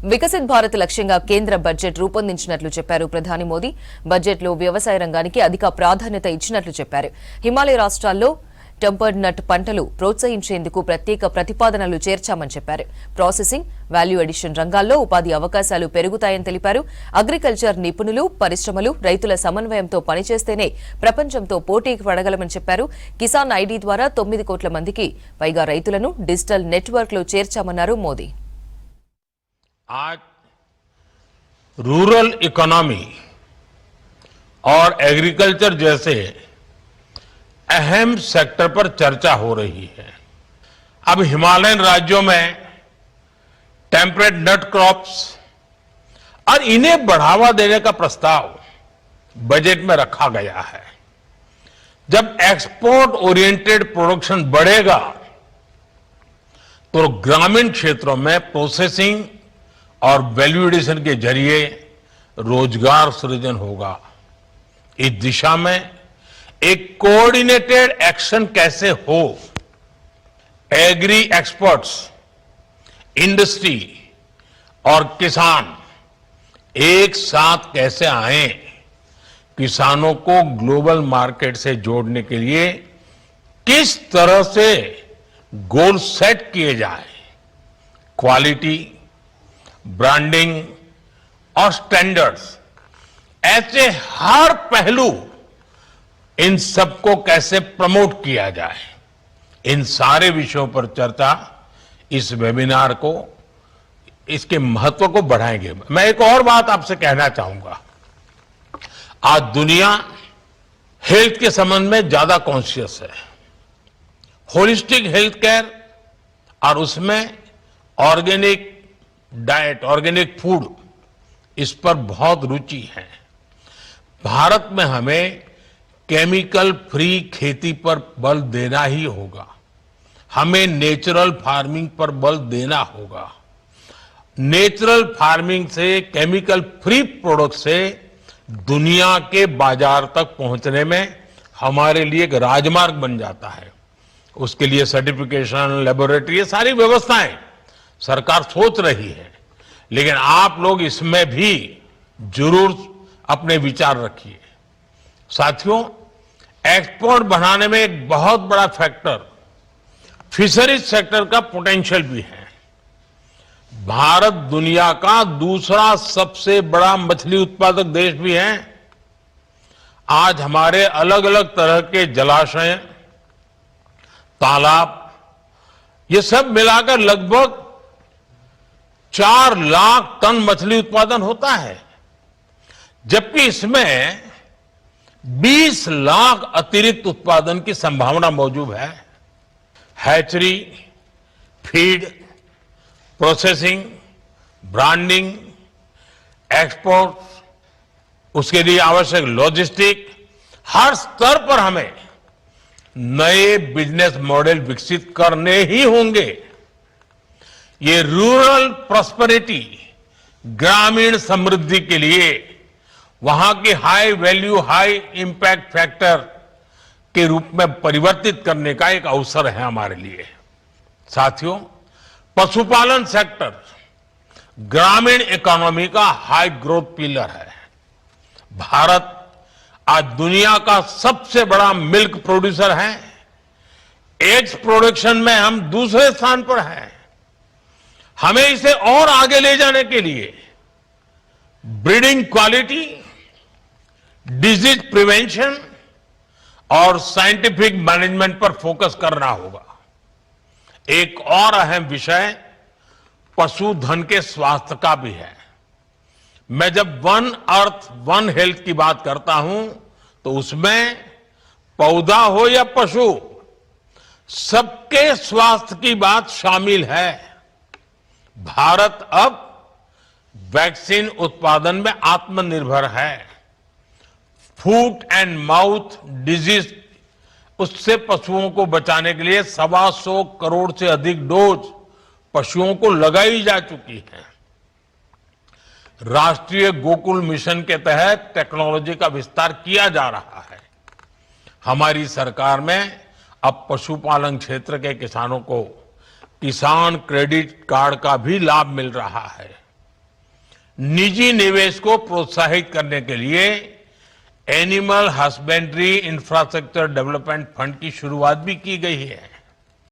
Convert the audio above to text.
వికసిత్ భారత్ లక్ష్యంగా కేంద్ర బడ్జెట్ రూపొందించినట్లు చెప్పారు ప్రధాని మోదీ. బడ్జెట్లో వ్యవసాయ రంగానికి అధిక ప్రాధాన్యత ఇచ్చినట్లు చెప్పారు. హిమాలయ రాష్ట్రాల్లో టెంపర్డ్ నట్ పంటలు ప్రోత్సహించేందుకు ప్రత్యేక ప్రతిపాదనలు చేర్చామని చెప్పారు. ప్రాసెసింగ్, వాల్యూ అడిషన్ రంగాల్లో ఉపాధి అవకాశాలు పెరుగుతాయని తెలిపారు. అగ్రికల్చర్ నిపుణులు, పరిశ్రమలు, రైతుల సమన్వయంతో పనిచేస్తేనే ప్రపంచంతో పోటీకి పడగలమని చెప్పారు. కిసాన్ ఐడి ద్వారా 9 కోట్ల మందికి పైగా రైతులను డిజిటల్ నెట్వర్క్ లో చేర్చామన్నారు మోదీ. आज रूरल इकोनॉमी और एग्रीकल्चर जैसे अहम सेक्टर पर चर्चा हो रही है। अब हिमालयन राज्यों में टेम्परेट नट क्रॉप्स और इन्हें बढ़ावा देने का प्रस्ताव बजट में रखा गया है। जब एक्सपोर्ट ओरिएंटेड प्रोडक्शन बढ़ेगा तो ग्रामीण क्षेत्रों में प्रोसेसिंग और वैल्यू एडिशन के जरिए रोजगार सृजन होगा। इस दिशा में एक कोऑर्डिनेटेड एक्शन कैसे हो, एग्री एक्सपर्ट्स, इंडस्ट्री और किसान एक साथ कैसे आए, किसानों को ग्लोबल मार्केट से जोड़ने के लिए किस तरह से गोल सेट किए जाए, क्वालिटी, ब्रांडिंग और स्टैंडर्ड्स, ऐसे हर पहलू, इन सबको कैसे प्रमोट किया जाए, इन सारे विषयों पर चर्चा इस वेबिनार को, इसके महत्व को बढ़ाएंगे। मैं एक और बात आपसे कहना चाहूंगा। आज दुनिया हेल्थ के संबंध में ज्यादा कॉन्शियस है। होलिस्टिक हेल्थ केयर और उसमें ऑर्गेनिक डाइट, ऑर्गेनिक फूड, इस पर बहुत रुचि है। भारत में हमें केमिकल फ्री खेती पर बल देना ही होगा। हमें नेचुरल फार्मिंग पर बल देना होगा। नेचुरल फार्मिंग से, केमिकल फ्री प्रोडक्ट से दुनिया के बाजार तक पहुंचने में हमारे लिए एक राजमार्ग बन जाता है। उसके लिए सर्टिफिकेशन, लेबोरेटरी, ये सारी व्यवस्थाएं सरकार सोच रही है, लेकिन आप लोग इसमें भी जरूर अपने विचार रखिए। साथियों, एक्सपोर्ट बढ़ाने में एक बहुत बड़ा फैक्टर फिशरीज सेक्टर का पोटेंशियल भी है। भारत दुनिया का दूसरा सबसे बड़ा मछली उत्पादक देश भी है। आज हमारे अलग अलग तरह के जलाशय, तालाब, ये सब मिलाकर लगभग 4 लाख टन मछली उत्पादन होता है, जबकि इसमें 20 लाख अतिरिक्त उत्पादन की संभावना मौजूद है। Hatchery, feed, processing, branding, export, उसके लिए आवश्यक लॉजिस्टिक, हर स्तर पर हमें नए बिजनेस मॉडल विकसित करने ही होंगे। ये रूरल प्रॉस्पेरिटी, ग्रामीण समृद्धि के लिए वहां की high value, high impact factor के रूप में परिवर्तित करने का एक अवसर है हमारे लिए। साथियों, पशुपालन सेक्टर ग्रामीण इकोनॉमी का हाई ग्रोथ पिलर है। भारत आज दुनिया का सबसे बड़ा मिल्क प्रोड्यूसर है। एग्स प्रोडक्शन में हम दूसरे स्थान पर हैं। हमें इसे और आगे ले जाने के लिए ब्रीडिंग क्वालिटी, डिजीज प्रिवेंशन और साइंटिफिक मैनेजमेंट पर फोकस करना होगा। एक और अहम विषय पशुधन के स्वास्थ्य का भी है। मैं जब वन अर्थ वन हेल्थ की बात करता हूं तो उसमें पौधा हो या पशु, सबके स्वास्थ्य की बात शामिल है। भारत अब वैक्सीन उत्पादन में आत्मनिर्भर है। फूट एंड माउथ डिजीज, उससे पशुओं को बचाने के लिए 125 करोड़ से अधिक डोज पशुओं को लगाई जा चुकी है। राष्ट्रीय गोकुल मिशन के तहत टेक्नोलॉजी का विस्तार किया जा रहा है। हमारी सरकार में अब पशुपालन क्षेत्र के किसानों को किसान क्रेडिट कार्ड का भी लाभ मिल रहा है। निजी निवेश को प्रोत्साहित करने के लिए animal husbandry infrastructure development fund की शुरुआत भी की गई है।